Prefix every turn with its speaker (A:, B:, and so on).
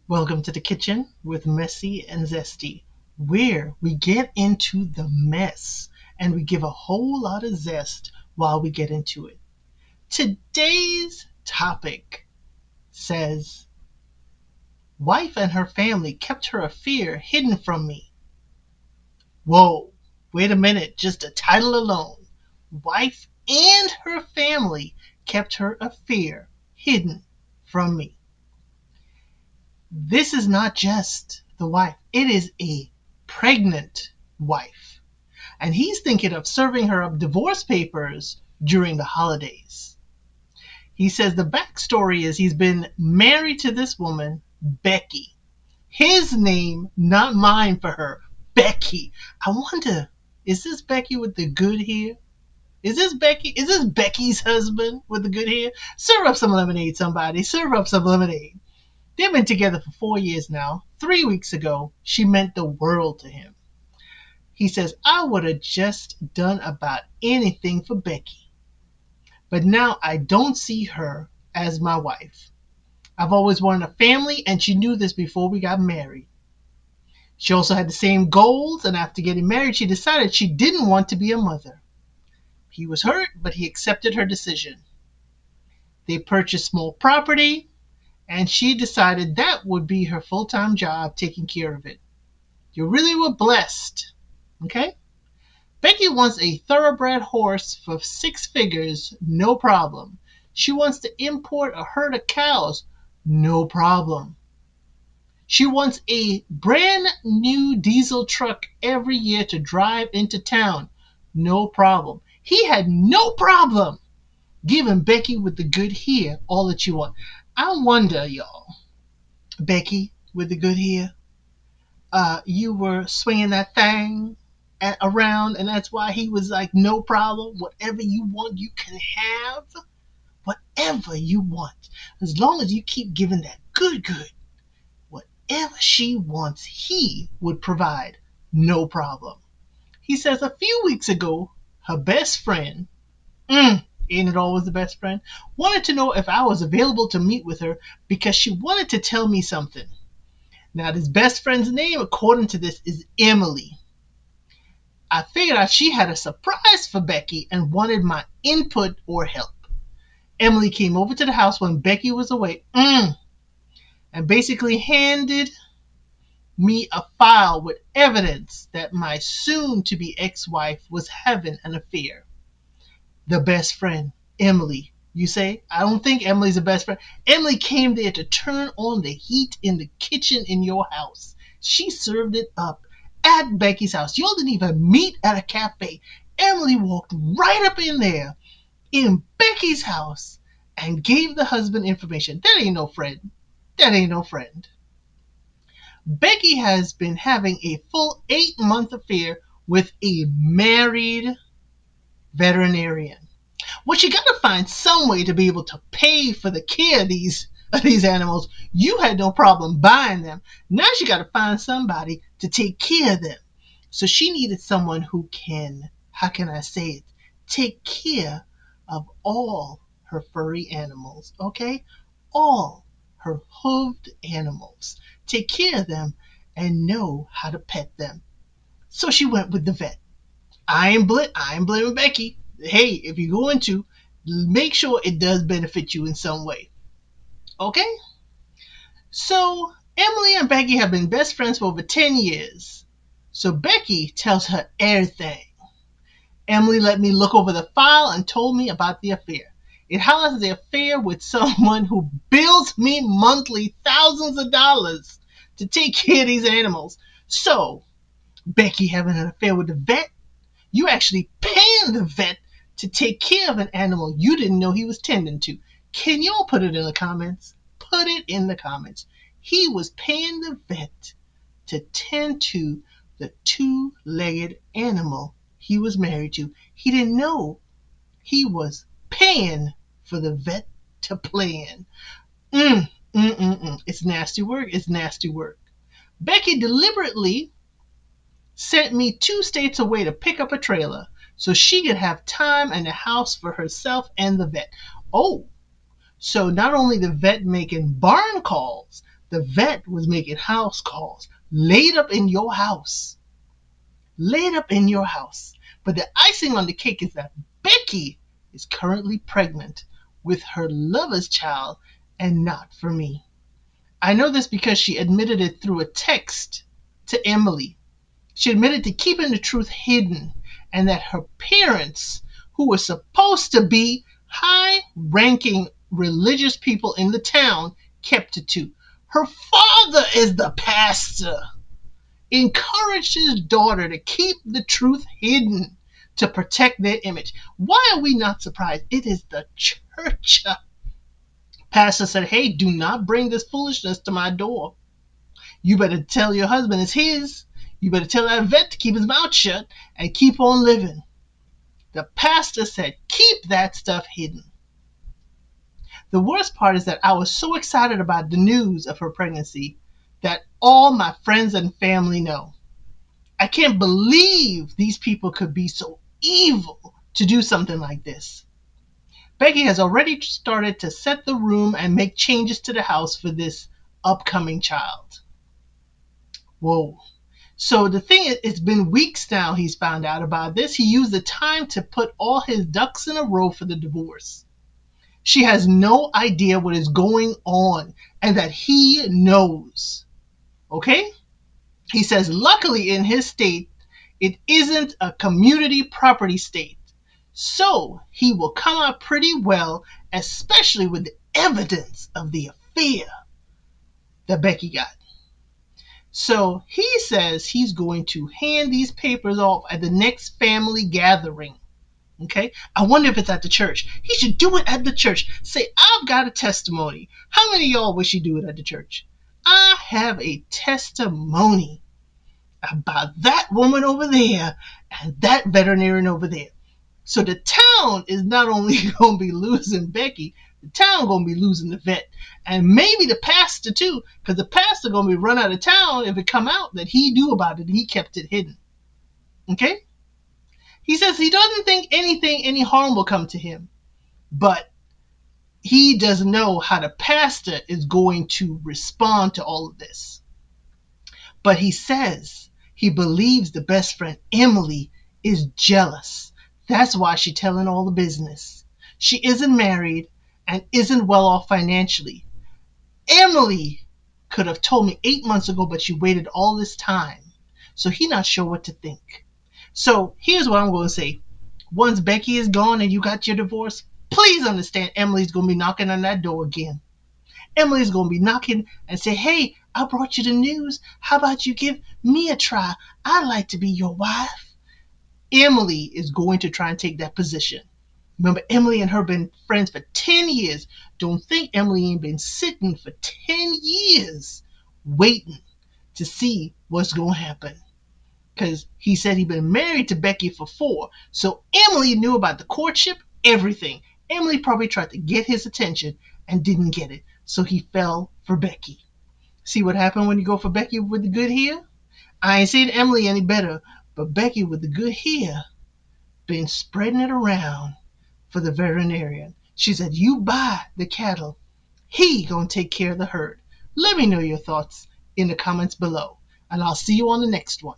A: Welcome to the kitchen with Messy and Zesty, where we get into the mess and we give a whole lot of zest while we get into it. Today's topic says, Wife and her family kept her affair hidden from me. Whoa, wait a minute, just the title alone. Wife and her family kept her affair hidden from me. This is not just the wife, it is a pregnant wife. And he's thinking of serving her up divorce papers during the holidays. He says the backstory is he's been married to this woman, Becky. His name, not mine for her, Becky. I wonder, is this Becky with the good hair? Is this Becky? Is this Becky's husband with the good hair? Serve up some lemonade, somebody. Serve up some lemonade. They've been together for 4 years now. 3 weeks ago, she meant the world to him. He says, I would have just done about anything for Becky. But now I don't see her as my wife. I've always wanted a family, and she knew this before we got married. She also had the same goals, and after getting married, she decided she didn't want to be a mother. He was hurt, but he accepted her decision. They purchased small property, and she decided that would be her full-time job, taking care of it. You really were blessed, okay? Becky wants a thoroughbred horse for 6 figures, no problem. She wants to import a herd of cows, no problem. She wants a brand new diesel truck every year to drive into town, no problem. He had no problem giving Becky with the good hair all that she wants. I wonder, y'all, Becky with the good hair, you were swinging that thing around, and that's why he was like, no problem. Whatever you want, you can have. Whatever you want. As long as you keep giving that good. Whatever she wants, he would provide. No problem. He says a few weeks ago, her best friend, ain't it always the best friend, wanted to know if I was available to meet with her because she wanted to tell me something. Now, this best friend's name, according to this, is Emily. I figured out she had a surprise for Becky and wanted my input or help. Emily came over to the house when Becky was away, and basically handed me a file with evidence that my soon-to-be ex-wife was having an affair. The best friend, Emily. You say, I don't think Emily's a best friend. Emily came there to turn on the heat in the kitchen in your house. She served it up at Becky's house. Y'all didn't even meet at a cafe. Emily walked right up in there in Becky's house and gave the husband information. That ain't no friend. That ain't no friend. Becky has been having a full 8-month affair with a married veterinarian. Well, you gotta find some way to be able to pay for the care of these animals. You had no problem buying them. Now she gotta find somebody to take care of them. So she needed someone who can, how can I say it, take care of all her furry animals, okay? All her hooved animals. Take care of them and know how to pet them. So she went with the vet. I ain't blaming Becky. Hey, if you're going to, make sure it does benefit you in some way. Okay? So, Emily and Becky have been best friends for over 10 years. So Becky tells her everything. Emily let me look over the file and told me about the affair. It highlights the affair with someone who bills me monthly thousands of dollars to take care of these animals. So, Becky having an affair with the vet, you actually paying the vet to take care of an animal you didn't know he was tending to. Can y'all put it in the comments? Put it in the comments. He was paying the vet to tend to the 2-legged animal he was married to. He didn't know he was paying for the vet to plan. It's nasty work. It's nasty work. Becky deliberately sent me 2 states away to pick up a trailer so she could have time and a house for herself and the vet. Oh, so not only the vet making barn calls, The vet was making house calls, laid up in your house. Laid up in your house. But the icing on the cake is that Becky is currently pregnant with her lover's child and not for me. I know this because she admitted it through a text to Emily. She admitted to keeping the truth hidden and that her parents, who were supposed to be high-ranking religious people in the town, kept it too. Her father is the pastor. Encouraged his daughter to keep the truth hidden to protect their image. Why are we not surprised? It is the church. Pastor said, hey, do not bring this foolishness to my door. You better tell your husband it's his. You better tell that vet to keep his mouth shut and keep on living. The pastor said, keep that stuff hidden. The worst part is that I was so excited about the news of her pregnancy that all my friends and family know. I can't believe these people could be so evil to do something like this. Becky has already started to set the room and make changes to the house for this upcoming child. Whoa. So the thing is, it's been weeks now he's found out about this. He used the time to put all his ducks in a row for the divorce. She has no idea what is going on and that he knows. Okay? He says, luckily in his state, it isn't a community property state. So he will come out pretty well, especially with the evidence of the affair that Becky got. So he says he's going to hand these papers off at the next family gathering. Okay? I wonder if it's at the church. He should do it at the church. Say, I've got a testimony. How many of y'all wish you do it at the church? I have a testimony about that woman over there and that veterinarian over there. So the town is not only going to be losing Becky, the town going to be losing the vet. And maybe the pastor too, because the pastor going to be run out of town if it come out that he knew about it and he kept it hidden. Okay? He says he doesn't think any harm will come to him. But he doesn't know how the pastor is going to respond to all of this. But he says he believes the best friend, Emily, is jealous. That's why she's telling all the business. She isn't married and isn't well off financially. Emily could have told me 8 months ago, but she waited all this time. So he's not sure what to think. So here's what I'm going to say. Once Becky is gone and you got your divorce, please understand Emily's going to be knocking on that door again. Emily's going to be knocking and say, hey, I brought you the news. How about you give me a try? I'd like to be your wife. Emily is going to try and take that position. Remember, Emily and her been friends for 10 years. Don't think Emily ain't been sitting for 10 years waiting to see what's going to happen. Because he said he'd been married to Becky for 4. So Emily knew about the courtship, everything. Emily probably tried to get his attention and didn't get it. So he fell for Becky. See what happened when you go for Becky with the good hair? I ain't saying Emily any better, but Becky with the good hair been spreading it around for the veterinarian. She said, you buy the cattle. He gonna take care of the herd. Let me know your thoughts in the comments below, and I'll see you on the next one.